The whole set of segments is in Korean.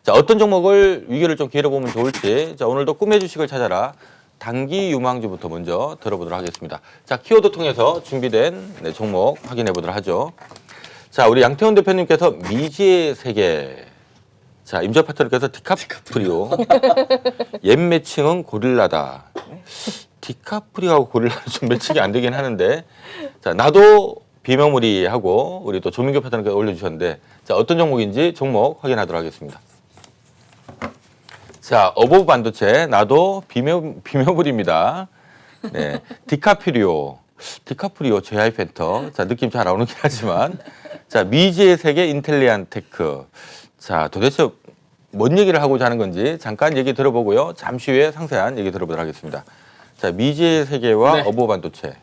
자, 어떤 종목을 위기를 좀 기회로 보면 좋을지. 자, 오늘도 꿈의 주식을 찾아라. 단기 유망주부터 먼저 들어보도록 하겠습니다. 자, 키워드 통해서 준비된 네, 종목 확인해 보도록 하죠. 자, 우리 양태훈 대표님께서 미지의 세계. 자, 임철 파트너께서 디카프리오. 옛 매칭은 고릴라다. 디카프리오하고 고릴라는 좀 매칭이 안 되긴 하는데. 자, 나도 비명무리하고 우리 또 조민규 파트너께서 올려주셨는데. 자, 어떤 종목인지 종목 확인하도록 하겠습니다. 자, 어보브 반도체, 나도 비묘물입니다. 네, 디카프리오, JI 펜터. 자, 느낌 잘 안 오긴 하지만. 자, 미지의 세계 인텔리안 테크. 자, 도대체 뭔 얘기를 하고자 하는 건지 잠깐 얘기 들어보고요. 잠시 후에 상세한 얘기 들어보도록 하겠습니다. 자, 미지의 세계와 네. 어보브 반도체.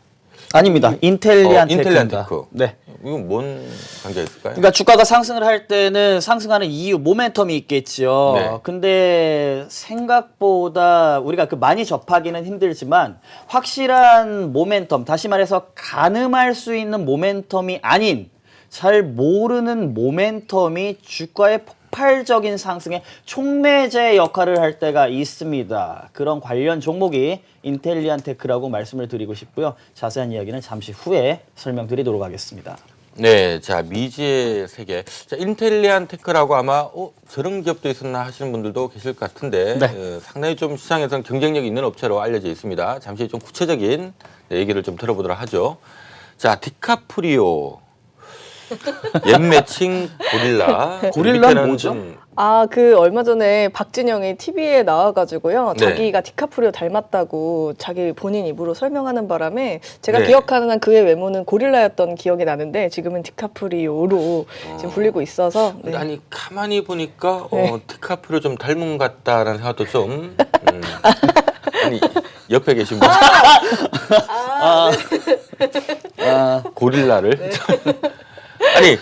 아닙니다. 인텔리안 인텔리안 테크입니다. 테크. 네. 이건 뭔 관계가 있을까요? 그러니까 주가가 상승을 할 때는 상승하는 이유, 모멘텀이 있겠죠. 네. 근데 생각보다 우리가 많이 접하기는 힘들지만 확실한 모멘텀, 다시 말해서 가늠할 수 있는 모멘텀이 아닌 잘 모르는 모멘텀이 주가의 폭발적인 상승에 촉매제 역할을 할 때가 있습니다. 그런 관련 종목이 인텔리안 테크라고 말씀을 드리고 싶고요. 자세한 이야기는 잠시 후에 설명드리도록 하겠습니다. 네, 자, 미지의 세계. 자, 인텔리안 테크라고 아마 저런 기업도 있었나 하시는 분들도 계실 것 같은데 네. 상당히 좀 시장에서는 경쟁력이 있는 업체로 알려져 있습니다. 잠시 좀 구체적인 얘기를 좀 들어보도록 하죠. 자, 디카프리오. 옛 매칭 고릴라. 고릴라는 밑에는 뭐죠? 좀 아, 얼마 전에 박진영이 TV에 나와가지고요. 네. 자기가 디카프리오 닮았다고 자기 본인 입으로 설명하는 바람에 제가 네. 기억하는 한 그의 외모는 고릴라였던 기억이 나는데 지금은 디카프리오로 지금 불리고 있어서. 네. 아니 가만히 보니까 네. 디카프리오 좀 닮은 것 같다라는 생각도 좀 아니 옆에 계신 분 고릴라를 아니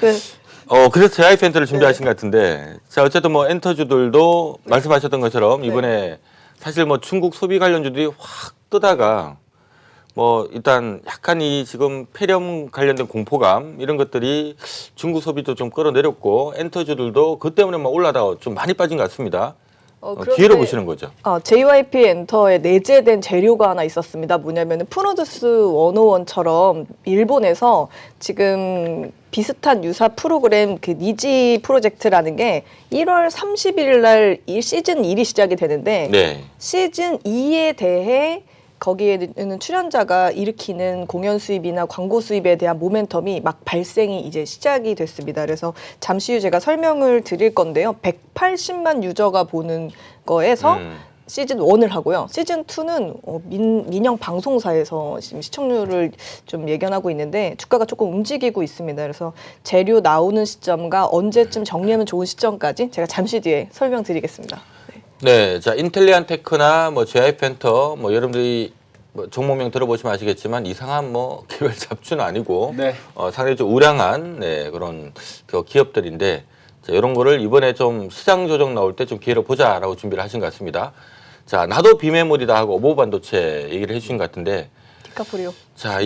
그래서 JI 펜트를 준비하신 것 같은데 자 어쨌든 뭐 엔터주들도 말씀하셨던 것처럼 이번에 사실 뭐 중국 소비 관련주들이 확 뜨다가 뭐 일단 약간 이 지금 폐렴 관련된 공포감 이런 것들이 중국 소비도 좀 끌어내렸고 엔터주들도 그 때문에 막 올라다가 좀 많이 빠진 것 같습니다. 기회로 보시는 거죠. JYP 엔터에 내재된 재료가 하나 있었습니다. 뭐냐면 프로듀스 101처럼 일본에서 지금 비슷한 유사 프로그램 그 니지 프로젝트라는 게 1월 30일 날 시즌 1이 시작이 되는데 네. 시즌 2에 대해 거기에는 출연자가 일으키는 공연 수입이나 광고 수입에 대한 모멘텀이 막 발생이 이제 시작이 됐습니다. 그래서 잠시 후 제가 설명을 드릴 건데요. 180만 유저가 보는 거에서 시즌 1을 하고요. 시즌 2는 민영 방송사에서 지금 시청률을 좀 예견하고 있는데 주가가 조금 움직이고 있습니다. 그래서 재료 나오는 시점과 언제쯤 정리하면 좋은 시점까지 제가 잠시 뒤에 설명드리겠습니다. 네, 자 인텔리안 테크나 뭐 JI 펜터 뭐 여러분들이 뭐 종목명 들어보시면 아시겠지만 이상한 뭐 개별 잡주는 아니고 네. 상당히 좀 우량한 그런 그 기업들인데 자, 이런 거를 이번에 좀 시장 조정 나올 때 좀 기회로 보자라고 준비를 하신 것 같습니다. 자, 나도 비메모리다 하고 어보브 반도체 얘기를 해주신 것 같은데 디카프리오. 자,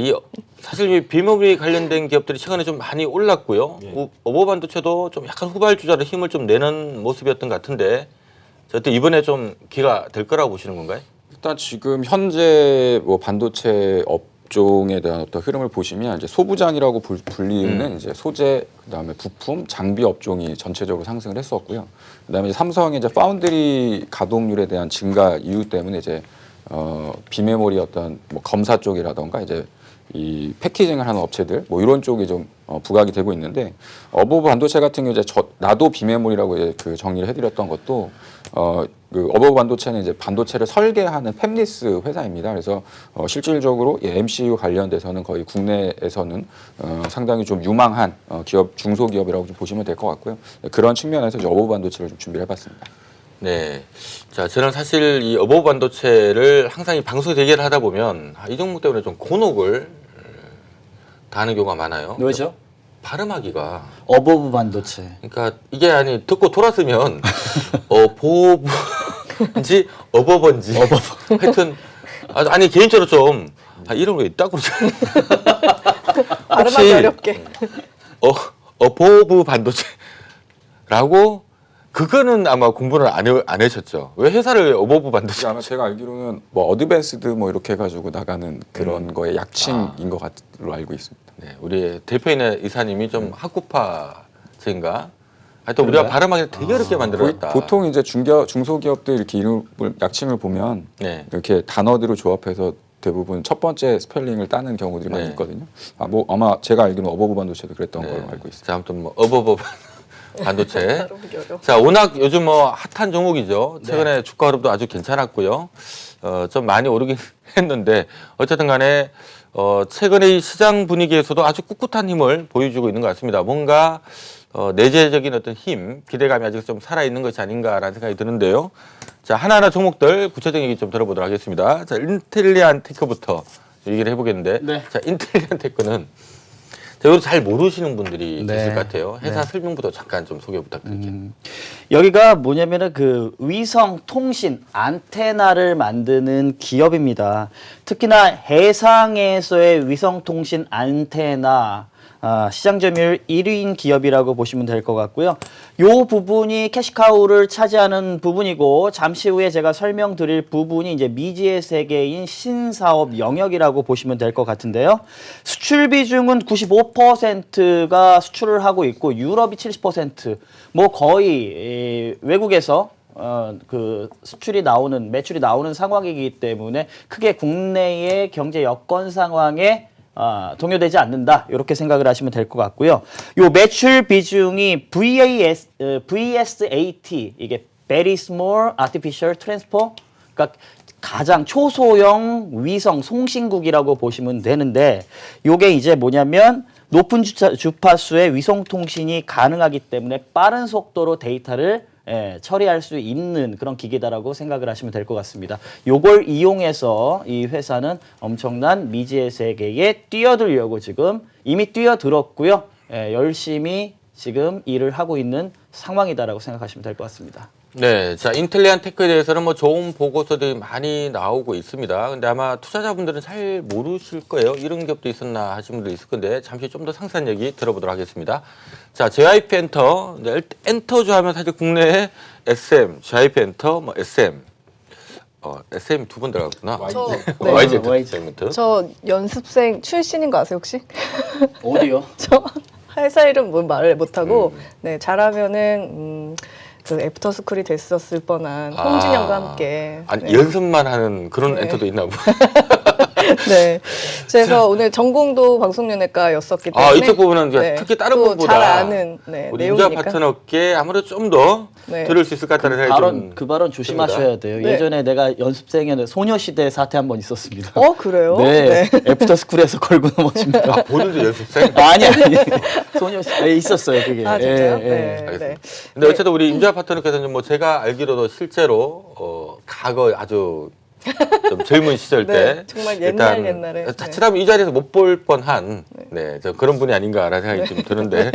사실 이 비메모리 관련된 기업들이 최근에 좀 많이 올랐고요. 어보브 반도체도 좀 약간 후발주자로 힘을 좀 내는 모습이었던 것 같은데 어때 이번에 좀 기회가 될 거라고 보시는 건가요? 일단 지금 현재 뭐 반도체 업종에 대한 어떤 흐름을 보시면 이제 소부장이라고 불리는 이제 소재, 그다음에 부품, 장비 업종이 전체적으로 상승을 했었고요. 그다음에 이제 삼성의 이제 파운드리 가동률에 대한 증가 이유 때문에 이제 비메모리 어떤 뭐 검사 쪽이라던가 이제 이 패키징을 하는 업체들 뭐 이런 쪽이 좀 부각이 되고 있는데 어보브 반도체 같은 경우 이제 나도 비메모리라고 이제 그 정리를 해드렸던 것도 그 어보브 반도체는 이제 반도체를 설계하는 팹리스 회사입니다. 그래서 실질적으로 MCU 관련돼서는 거의 국내에서는 상당히 좀 유망한 기업 중소기업이라고 좀 보시면 될 것 같고요. 그런 측면에서 이제 어보브 반도체를 좀 준비를 해봤습니다. 네. 자, 저는 사실 이 어보브 반도체를 항상 이 방송 대기를 하다 보면 이 종목 때문에 좀 곤혹을 당하는 경우가 많아요. 왜죠? 발음하기가. 어보브 반도체. 그러니까 이게 아니 듣고 돌았으면 어보브인지 어버번지 하여튼 아니 개인적으로 좀 이런 거 있다고 그러죠. 발음하기 어렵게. 어보브 반도체라고 그거는 아마 공부를 안 하셨죠. 왜 회사를 어버브 반도체? 아마 제가 알기로는 뭐 어드밴스드 뭐 이렇게 해가지고 나가는 그런 거의 약칭인 것 같로 알고 있습니다. 네, 우리 대표인의 이사님이 좀 학구파인가? 하여튼 우리가 그런가요? 발음하기 되게 어렵게 만들어놨다. 보통 이제 중소기업들 이렇게 이름을 약칭을 보면 네. 이렇게 단어들을 조합해서 대부분 첫 번째 스펠링을 따는 경우들이 많이 네. 있거든요. 뭐 아마 제가 알기로는 어버브 반도체도 그랬던 네. 걸로 알고 있습니다. 자, 아무튼 뭐 어버버 반도체. 발음이 어려워. 자, 워낙 요즘 뭐 핫한 종목이죠. 최근에 주가 흐름도 아주 괜찮았고요. 좀 많이 오르긴 했는데 어쨌든 간에 최근에 이 시장 분위기에서도 아주 꿋꿋한 힘을 보여주고 있는 것 같습니다. 뭔가 내재적인 어떤 힘, 기대감이 아직 좀 살아있는 것이 아닌가라는 생각이 드는데요. 자, 하나하나 종목들 구체적인 얘기 좀 들어보도록 하겠습니다. 자, 인텔리안 테크부터 얘기를 해보겠는데, 네. 자, 인텔리안 테크는 이거 잘 모르시는 분들이 네. 계실 것 같아요. 회사 네. 설명부터 잠깐 좀 소개 부탁드릴게요. 여기가 뭐냐면은 그 위성 통신 안테나를 만드는 기업입니다. 특히나 해상에서의 위성 통신 안테나 시장 점유율 1위인 기업이라고 보시면 될 것 같고요. 요 부분이 캐시카우를 차지하는 부분이고 잠시 후에 제가 설명드릴 부분이 이제 미지의 세계인 신사업 영역이라고 보시면 될 것 같은데요. 수출 비중은 95%가 수출을 하고 있고 유럽이 70%, 뭐 거의 외국에서 그 수출이 나오는 매출이 나오는 상황이기 때문에 크게 국내의 경제 여건 상황에 동요되지 않는다. 이렇게 생각을 하시면 될 것 같고요. 요 매출 비중이 VSAT 이게 Very Small Artificial Transfer, 그러니까 가장 초소형 위성 송신국이라고 보시면 되는데 요게 이제 뭐냐면 높은 주파수의 위성 통신이 가능하기 때문에 빠른 속도로 데이터를 처리할 수 있는 그런 기계다라고 생각을 하시면 될 것 같습니다. 요걸 이용해서 이 회사는 엄청난 미지의 세계에 뛰어들려고 지금 이미 뛰어들었고요. 열심히 지금 일을 하고 있는 상황이다라고 생각하시면 될 것 같습니다. 네, 자, 인텔리안 테크에 대해서는 뭐 좋은 보고서들이 많이 나오고 있습니다. 근데 아마 투자자분들은 잘 모르실 거예요. 이런 기업도 있었나 하시는 분도 있을 건데 잠시 좀 더 상세한 얘기 들어보도록 하겠습니다. 자, JYP 엔터. 네, 엔터주 하면 사실 국내에 SM, JYP 엔터, 뭐 SM. SM 두 번 들어갔구나. 저, YZ 네. 엔터테인먼트. 저 연습생 출신인 거 아세요 혹시? 어디요? 저 회사 이름 뭐 말을 못하고 네 잘하면은 그 애프터스쿨이 됐었을 뻔한 홍진영과 함께 아니, 네. 연습만 하는 그런 네. 엔터도 있나 보네. 네. 그래서 오늘 전공도 방송연예과였었기 때문에 이쪽 부분은 이제 특히 다른 또 부분보다 잘 아는 우리 인자 내용이니까. 파트너께 아무래도 좀 더 네. 들을 수 있을 것 같다는 생각이 좀 그 발언 조심하셔야 돼요. 네. 예전에 내가 연습생이었는데 소녀시대 사태 한 번 있었습니다. 그래요? 네, 애프터스쿨에서 걸고 넘어집니다. 본인도 연습생? 아니 소녀시대 있었어요 그게. 아 진짜요? 예, 예. 네. 알겠습니다. 네. 근데 어쨌든 우리 임자 파트너께서는 뭐 제가 알기로도 실제로 과거 아주 좀 젊은 시절 때 네, 정말 옛날에. 자칫하면 이 자리에서 못 볼 뻔한 저 그런 분이 아닌가라는 생각이 좀 드는데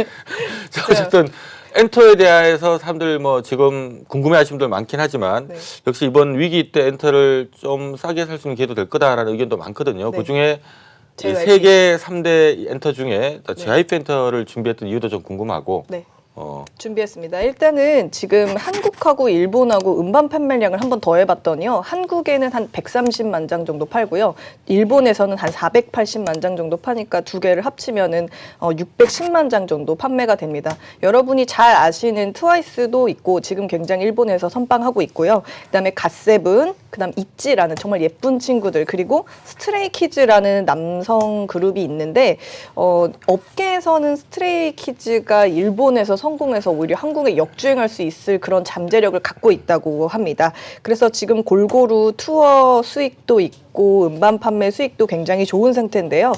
자, 어쨌든 엔터에 대해서 사람들 뭐 지금 궁금해하시는 분들 많긴 하지만 네. 역시 이번 위기 때 엔터를 좀 싸게 살 수 있는 기회도 될 거다라는 의견도 많거든요. 네. 그 중에 JYP. 세계 3대 엔터 중에 JYP 엔터를 준비했던 이유도 좀 궁금하고 네. 준비했습니다. 일단은 지금 한국하고 일본하고 음반 판매량을 한번 더해봤더니요. 한국에는 한 130만 장 정도 팔고요. 일본에서는 한 480만 장 정도 파니까 두 개를 합치면은 610만 장 정도 판매가 됩니다. 여러분이 잘 아시는 트와이스도 있고 지금 굉장히 일본에서 선빵하고 있고요. 그다음에 갓세븐, 그다음 있지라는 정말 예쁜 친구들, 그리고 스트레이키즈라는 남성 그룹이 있는데 업계에서는 스트레이키즈가 일본에서 성공해서 오히려 한국에 역주행할 수 있을 그런 잠재력을 갖고 있다고 합니다. 그래서 지금 골고루 투어 수익도 있고 음반 판매 수익도 굉장히 좋은 상태인데요.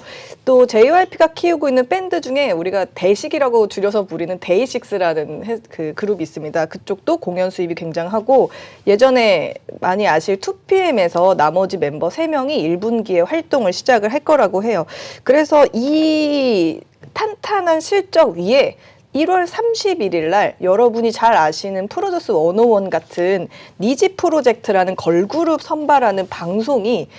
또 JYP가 키우고 있는 밴드 중에 우리가 대식이라고 줄여서 부르는 데이식스라는 그 그룹이 있습니다. 그쪽도 공연 수입이 굉장하고 예전에 많이 아실 2PM에서 나머지 멤버 3명이 1분기에 활동을 시작을 할 거라고 해요. 그래서 이 탄탄한 실적 위에 1월 31일 날 여러분이 잘 아시는 프로듀스 101 같은 니지 프로젝트라는 걸그룹 선발하는 방송이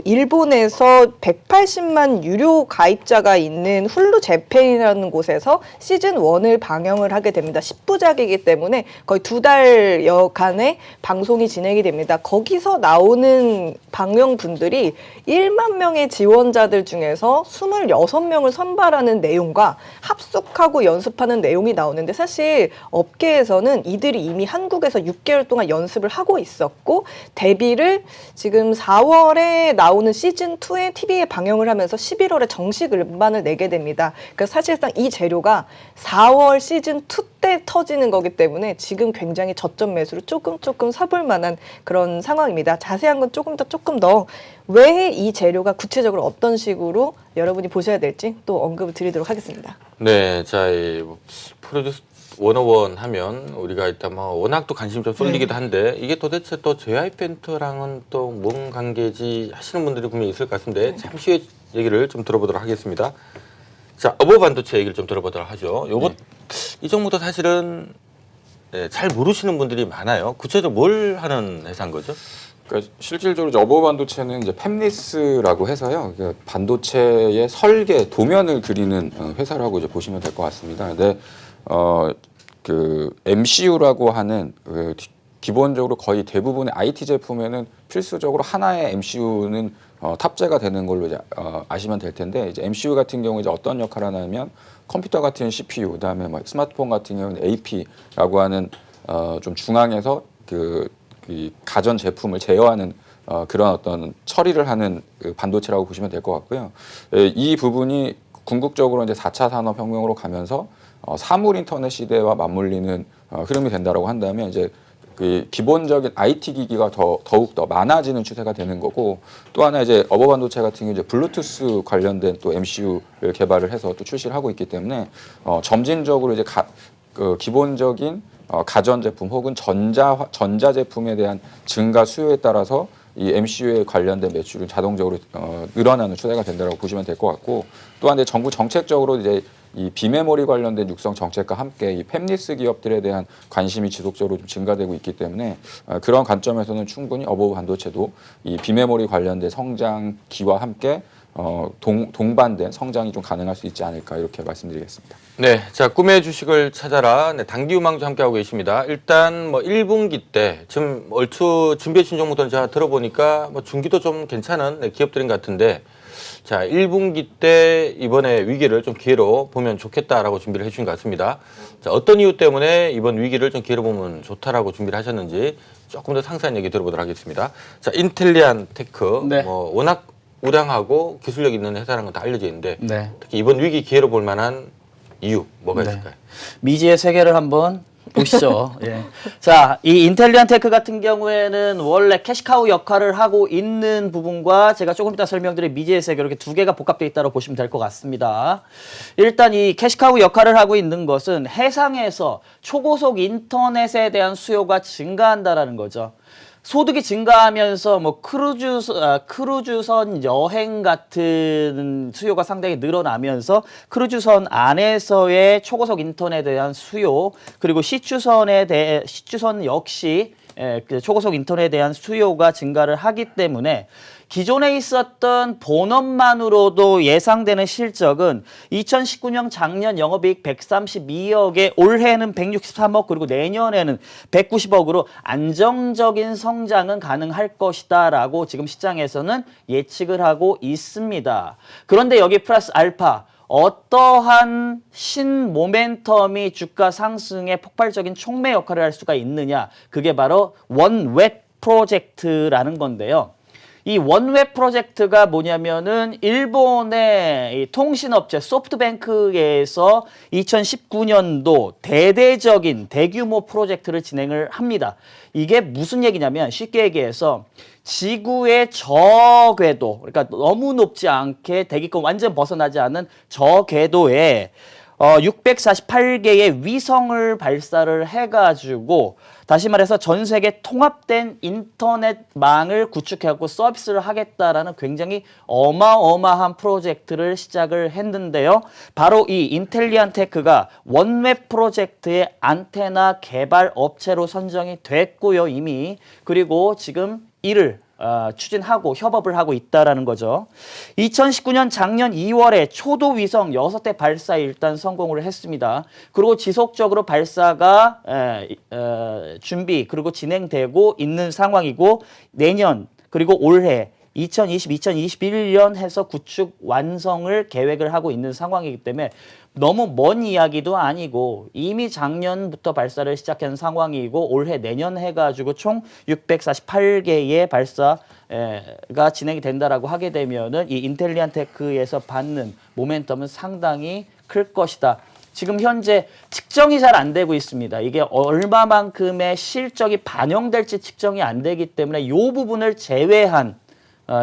일본에서 180만 유료 가입자가 있는 훌루 재팬이라는 곳에서 시즌 1을 방영을 하게 됩니다. 10부작이기 때문에 거의 2달여간의 방송이 진행이 됩니다. 거기서 나오는 방영분들이 1만 명의 지원자들 중에서 26명을 선발하는 내용과 합숙하고 연습하는 내용이 나오는데, 사실 업계에서는 이들이 이미 한국에서 6개월 동안 연습을 하고 있었고 데뷔를 지금 4월에 나오는 시즌2의 TV에 방영을 하면서 11월에 정식 음반을 내게 됩니다. 그러니까 사실상 이 재료가 4월 시즌2 때 터지는 거기 때문에 지금 굉장히 저점 매수로 조금 사볼 만한 그런 상황입니다. 자세한 건 조금 더 왜 이 재료가 구체적으로 어떤 식으로 여러분이 보셔야 될지 또 언급을 드리도록 하겠습니다. 네, 자, 이 프로듀스 101 하면 우리가 일단 뭐 워낙 또 관심이 좀 쏠리기도 한데 이게 도대체 또 JYP엔터랑은 또 뭔 관계지 하시는 분들이 분명히 있을 것 같은데 잠시 후에 얘기를 좀 들어보도록 하겠습니다. 자, 어버 반도체 얘기를 좀 들어보도록 하죠. 요거 이 종목도 사실은 잘 모르시는 분들이 많아요. 구체적으로 뭘 하는 회사인 거죠? 그러니까 실질적으로 어버 반도체는 이제 팹리스라고 해서요. 그러니까 반도체의 설계 도면을 그리는 회사라고 이제 보시면 될 것 같습니다. 근데 그 MCU라고 하는 기본적으로 거의 대부분의 IT 제품에는 필수적으로 하나의 MCU는 탑재가 되는 걸로 이제 아시면 될 텐데, 이제 MCU 같은 경우 이제 어떤 역할을 하냐면 컴퓨터 같은 CPU, 그다음에 뭐 스마트폰 같은 경우는 AP라고 하는 좀 중앙에서 이 가전 제품을 제어하는 그런 어떤 처리를 하는 그 반도체라고 보시면 될 것 같고요. 이 부분이 궁극적으로 이제 4차 산업혁명으로 가면서 사물 인터넷 시대와 맞물리는 흐름이 된다라고 한다면 이제 그 기본적인 IT 기기가 더욱 더 많아지는 추세가 되는 거고, 또 하나 이제 어버 반도체 같은 경우 이제 블루투스 관련된 또 MCU를 개발을 해서 또 출시를 하고 있기 때문에 점진적으로 이제 그 기본적인 가전 제품 혹은 전자 제품에 대한 증가 수요에 따라서 이 MCU에 관련된 매출은 자동적으로 늘어나는 추세가 된다고 보시면 될 것 같고, 또한 이제 정부 정책적으로 이제 이 비메모리 관련된 육성 정책과 함께 이 팹리스 기업들에 대한 관심이 지속적으로 좀 증가되고 있기 때문에 그런 관점에서는 충분히 어버 반도체도 이 비메모리 관련된 성장기와 함께 동반된 성장이 좀 가능할 수 있지 않을까 이렇게 말씀드리겠습니다. 네, 자, 꿈의 주식을 찾아라. 네, 단기유망주 함께하고 계십니다. 일단 뭐 1분기 때 지금 얼추 준비해 주신 종목들은 제가 들어보니까 뭐 중기도 좀 괜찮은 기업들인 것 같은데, 자, 1분기 때 이번에 위기를 좀 기회로 보면 좋겠다라고 준비를 해주신 것 같습니다. 자, 어떤 이유 때문에 이번 위기를 좀 기회로 보면 좋다라고 준비를 하셨는지 조금 더 상세한 얘기 들어보도록 하겠습니다. 자, 인텔리안 테크, 네. 뭐 워낙 우량하고 기술력 있는 회사라는 건 다 알려져 있는데 네. 특히 이번 위기 기회로 볼 만한 이유 뭐가 네. 있을까요? 미지의 세계를 한번 보시죠. 예. 자, 이 인텔리안 테크 같은 경우에는 원래 캐시카우 역할을 하고 있는 부분과 제가 조금 이따 설명드릴 미지의 세계 이렇게 두 개가 복합되어 있다고 보시면 될 것 같습니다. 일단 이 캐시카우 역할을 하고 있는 것은 해상에서 초고속 인터넷에 대한 수요가 증가한다라는 거죠. 소득이 증가하면서 뭐 크루즈선 여행 같은 수요가 상당히 늘어나면서 크루즈선 안에서의 초고속 인터넷에 대한 수요, 그리고 시추선 역시 그 초고속 인터넷에 대한 수요가 증가를 하기 때문에 기존에 있었던 본업만으로도 예상되는 실적은 2019년 작년 영업이익 132억에 올해는 163억, 그리고 내년에는 190억으로 안정적인 성장은 가능할 것이다 라고 지금 시장에서는 예측을 하고 있습니다. 그런데 여기 플러스 알파, 어떠한 신모멘텀이 주가 상승의 폭발적인 촉매 역할을 할 수가 있느냐, 그게 바로 원웹 프로젝트라는 건데요. 이 원웹 프로젝트가 뭐냐면은 일본의 이 통신업체 소프트뱅크에서 2019년도 대대적인 대규모 프로젝트를 진행을 합니다. 이게 무슨 얘기냐면 쉽게 얘기해서 지구의 저궤도, 그러니까 너무 높지 않게 대기권 완전 벗어나지 않은 저궤도에 648개의 위성을 발사를 해가지고 다시 말해서 전 세계 통합된 인터넷망을 구축해갖고 서비스를 하겠다라는 굉장히 어마어마한 프로젝트를 시작을 했는데요. 바로 이 인텔리안테크가 원웹 프로젝트의 안테나 개발 업체로 선정이 됐고요, 이미. 그리고 지금 이를 추진하고 협업을 하고 있다라는 거죠. 2019년 작년 2월에 초도 위성 6대 발사에 일단 성공을 했습니다. 그리고 지속적으로 발사가 준비 그리고 진행되고 있는 상황이고 내년 그리고 올해 2020, 2021년 해서 구축 완성을 계획을 하고 있는 상황이기 때문에 너무 먼 이야기도 아니고 이미 작년부터 발사를 시작한 상황이고 올해 내년 해가지고 총 648개의 발사가 진행이 된다라고 하게 되면은 이 인텔리안테크에서 받는 모멘텀은 상당히 클 것이다. 지금 현재 측정이 잘 안 되고 있습니다. 이게 얼마만큼의 실적이 반영될지 측정이 안 되기 때문에 이 부분을 제외한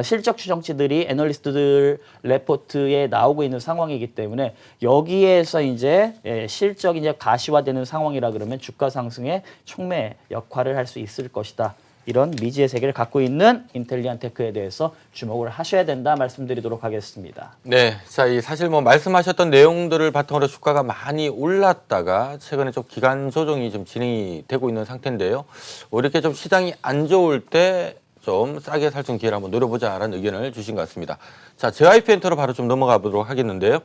실적 추정치들이 애널리스트들 레포트에 나오고 있는 상황이기 때문에 여기에서 이제 실적이 이제 가시화되는 상황이라 그러면 주가 상승의 촉매 역할을 할 수 있을 것이다. 이런 미지의 세계를 갖고 있는 인텔리안테크에 대해서 주목을 하셔야 된다 말씀드리도록 하겠습니다. 네, 자, 이 사실 뭐 말씀하셨던 내용들을 바탕으로 주가가 많이 올랐다가 최근에 좀 기간 조정이 좀 진행이 되고 있는 상태인데요. 이렇게 좀 시장이 안 좋을 때 좀 싸게 살 수 있는 기회를 한번 노려보자라는 의견을 주신 것 같습니다. 자, JYP 엔터로 바로 좀 넘어가 보도록 하겠는데요.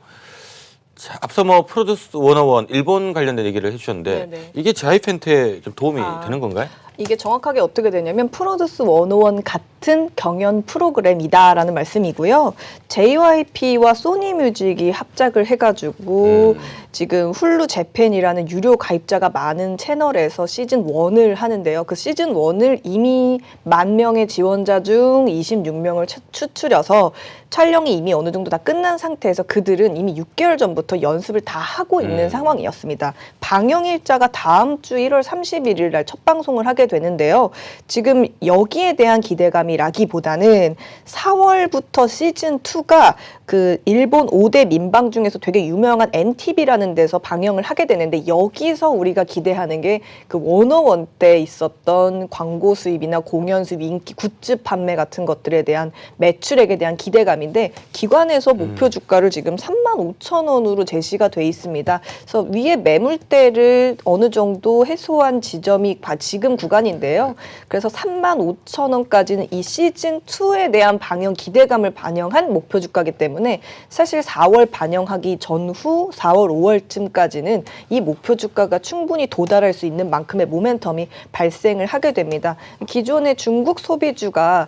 자, 앞서 뭐 프로듀스 101 일본 관련된 얘기를 해주셨는데 네네. 이게 JYP 엔터에 좀 도움이 되는 건가요? 이게 정확하게 어떻게 되냐면 프로듀스 101 같은 경연 프로그램이다라는 말씀이고요. JYP와 소니뮤직이 합작을 해가지고 지금 훌루 재팬이라는 유료 가입자가 많은 채널에서 시즌 1을 하는데요. 그 시즌 1을 이미 10,000명의 지원자 중 26명을 추출해서 촬영이 이미 어느 정도 다 끝난 상태에서 그들은 이미 6개월 전부터 연습을 다 하고 있는 상황이었습니다. 방영 일자가 다음 주 1월 31일 날 첫 방송을 하게 되는데요. 지금 여기에 대한 기대감이라기보다는 4월부터 시즌 2가 그 일본 5대 민방 중에서 되게 유명한 NTV라는 데서 방영을 하게 되는데 여기서 우리가 기대하는 게 그 101 때 있었던 광고 수입이나 공연 수입, 인기 굿즈 판매 같은 것들에 대한 매출액에 대한 기대감인데 기관에서 목표 주가를 지금 35,000원으로 제시가 돼 있습니다. 그래서 위에 매물대를 어느 정도 해소한 지점이 지금 구간인데요. 그래서 35,000원까지는 이 시즌 2에 대한 방영 기대감을 반영한 목표 주가이기 때문에 사실 4월 반영하기 전후 4월, 5월쯤까지는 이 목표 주가가 충분히 도달할 수 있는 만큼의 모멘텀이 발생을 하게 됩니다. 기존의 중국 소비주가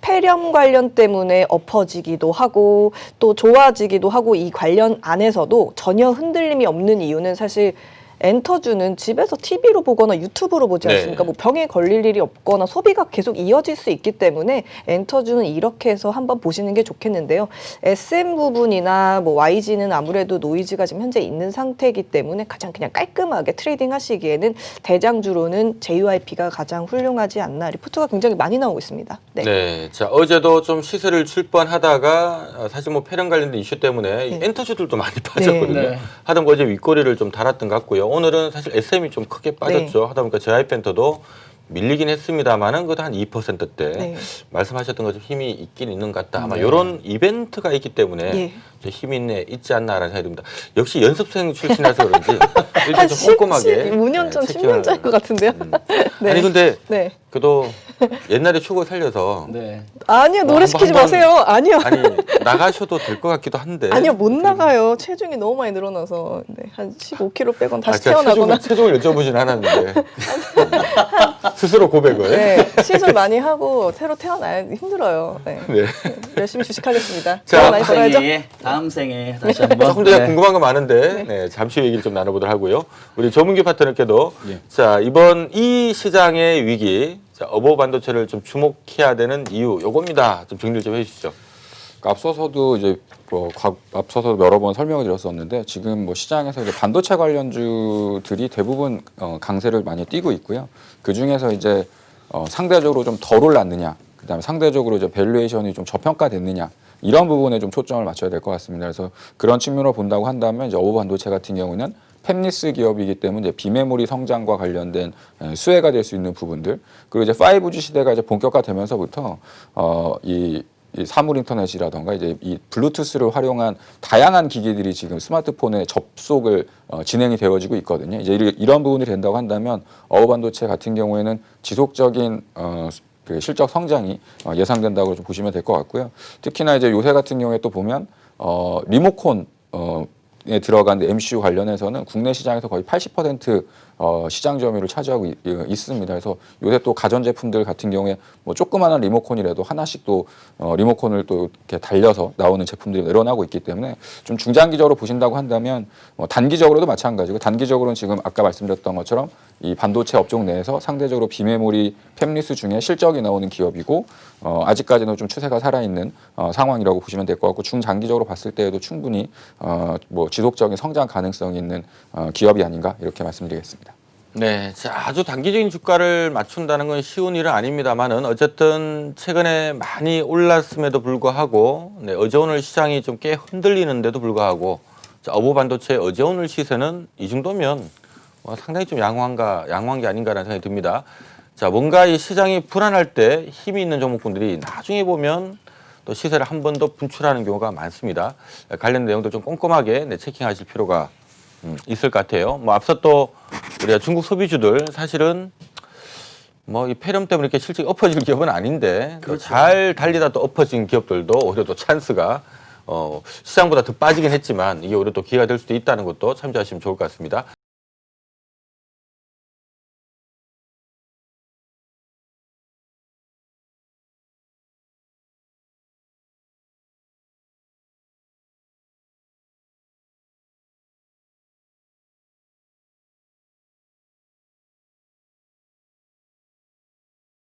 폐렴 관련 때문에 엎어지기도 하고 또 좋아지기도 하고 이 관련 안에서도 전혀 흔들림이 없는 이유는 사실 엔터주는 집에서 TV로 보거나 유튜브로 보지 않습니까? 네. 뭐 병에 걸릴 일이 없거나 소비가 계속 이어질 수 있기 때문에 엔터주는 이렇게 해서 한번 보시는 게 좋겠는데요. SM 부분이나 뭐 YG는 아무래도 노이즈가 지금 현재 있는 상태이기 때문에 가장 그냥 깔끔하게 트레이딩 하시기에는 대장주로는 JYP가 가장 훌륭하지 않나 리포트가 굉장히 많이 나오고 있습니다. 네. 네, 자 어제도 좀 시세를 칠 뻔하다가 사실 뭐 폐렴 관련된 이슈 때문에 이 엔터주들도 많이 빠졌거든요. 네. 하다 보니 어제 윗꼬리를 좀 달았던 것 같고요. 오늘은 사실 SM이 좀 크게 빠졌죠. 하다 보니까 JYP 엔터도 밀리긴 했습니다만은 그래도 한 2%대 네. 말씀하셨던 것처럼 힘이 있긴 있는 것 같다. 아마 네. 이런 이벤트가 있기 때문에 예. 힘이 있지 않나라는 생각이 듭니다. 역시 연습생 출신이라서 그런지 일단 한 좀 꼼꼼하게 5년 전, 체킹을 10년짜리 것 같은데요. 네. 아니 근데 네. 그래도 옛날에 추억을 살려서 네. 아니요, 노래 시키지 한번- 마세요. 아니요. 아니 나가셔도 될 것 같기도 한데 아니요, 못 나가요. 체중이 너무 많이 늘어나서. 네, 한 15kg 빼곤 다시 제가 태어나거나. 체중을 여쭤보진 않았는데 스스로 고백을 네, 시술 많이 하고 새로 태어나야 힘들어요. 네. 네. 열심히 주식하겠습니다. 자, 돈 많이 벌어야죠. 다음 생에 다시 한번. 조금 더 궁금한 거 많은데 네, 잠시 후 얘기를 좀 나눠보도록 하고요. 우리 조문규 파트너께도 예. 자 이번 이 시장의 위기 자, 어버 반도체를 좀 주목해야 되는 이유 요겁니다. 좀 정리를 좀 해주시죠. 그러니까 앞서서도 이제 앞서서 여러 번 설명을 드렸었는데 지금 뭐 시장에서 이제 반도체 관련주들이 대부분 강세를 많이 띠고 있고요. 그 중에서 이제 상대적으로 좀 덜 올랐느냐, 그다음에 상대적으로 이제 밸류에이션이 좀 저평가됐느냐 이런 부분에 좀 초점을 맞춰야 될 것 같습니다. 그래서 그런 측면으로 본다고 한다면 이제 어부 반도체 같은 경우는 팹리스 기업이기 때문에 이제 비메모리 성장과 관련된 수혜가 될 수 있는 부분들, 그리고 이제 5G 시대가 이제 본격화되면서부터 이 사물 인터넷이라던가 이제 이 블루투스를 활용한 다양한 기기들이 지금 스마트폰에 접속을 진행이 되어지고 있거든요. 이제 이런 부분이 된다고 한다면 어부 반도체 같은 경우에는 지속적인 그 실적 성장이 예상된다고 좀 보시면 될 것 같고요. 특히나 이제 요새 같은 경우에 또 보면 리모콘 에 들어간 MCU 관련해서는 국내 시장에서 거의 80% 시장 점유율을 차지하고 있습니다. 그래서 요새 또 가전 제품들 같은 경우에 뭐 조그마한 리모컨이라도 하나씩 또 리모컨을 또 이렇게 달려서 나오는 제품들이 늘어나고 있기 때문에 좀 중장기적으로 보신다고 한다면 단기적으로도 마찬가지고, 단기적으로는 지금 아까 말씀드렸던 것처럼 이 반도체 업종 내에서 상대적으로 비메모리 팹리스 중에 실적이 나오는 기업이고 아직까지는 좀 추세가 살아있는 상황이라고 보시면 될 것 같고, 중장기적으로 봤을 때에도 충분히 뭐 지속적인 성장 가능성이 있는 기업이 아닌가 이렇게 말씀드리겠습니다. 네, 자, 아주 단기적인 주가를 맞춘다는 건 쉬운 일은 아닙니다만은 어쨌든 최근에 많이 올랐음에도 불구하고 어제 오늘 시장이 좀 꽤 흔들리는데도 불구하고 자, 어부 반도체 어제 오늘 시세는 이 정도면 상당히 좀 양호한 게 아닌가라는 생각이 듭니다. 자, 뭔가 이 시장이 불안할 때 힘이 있는 종목군들이 나중에 보면 또 시세를 한 번 더 분출하는 경우가 많습니다. 관련 내용도 좀 꼼꼼하게 체킹하실 필요가 있을 것 같아요. 뭐 앞서 또 우리가 중국 소비주들 사실은 뭐 이 폐렴 때문에 이렇게 실적이 엎어질 기업은 아닌데 그렇죠. 잘 달리다 또 엎어진 기업들도 오히려 또 찬스가 시장보다 더 빠지긴 했지만 이게 오히려 또 기회가 될 수도 있다는 것도 참조하시면 좋을 것 같습니다.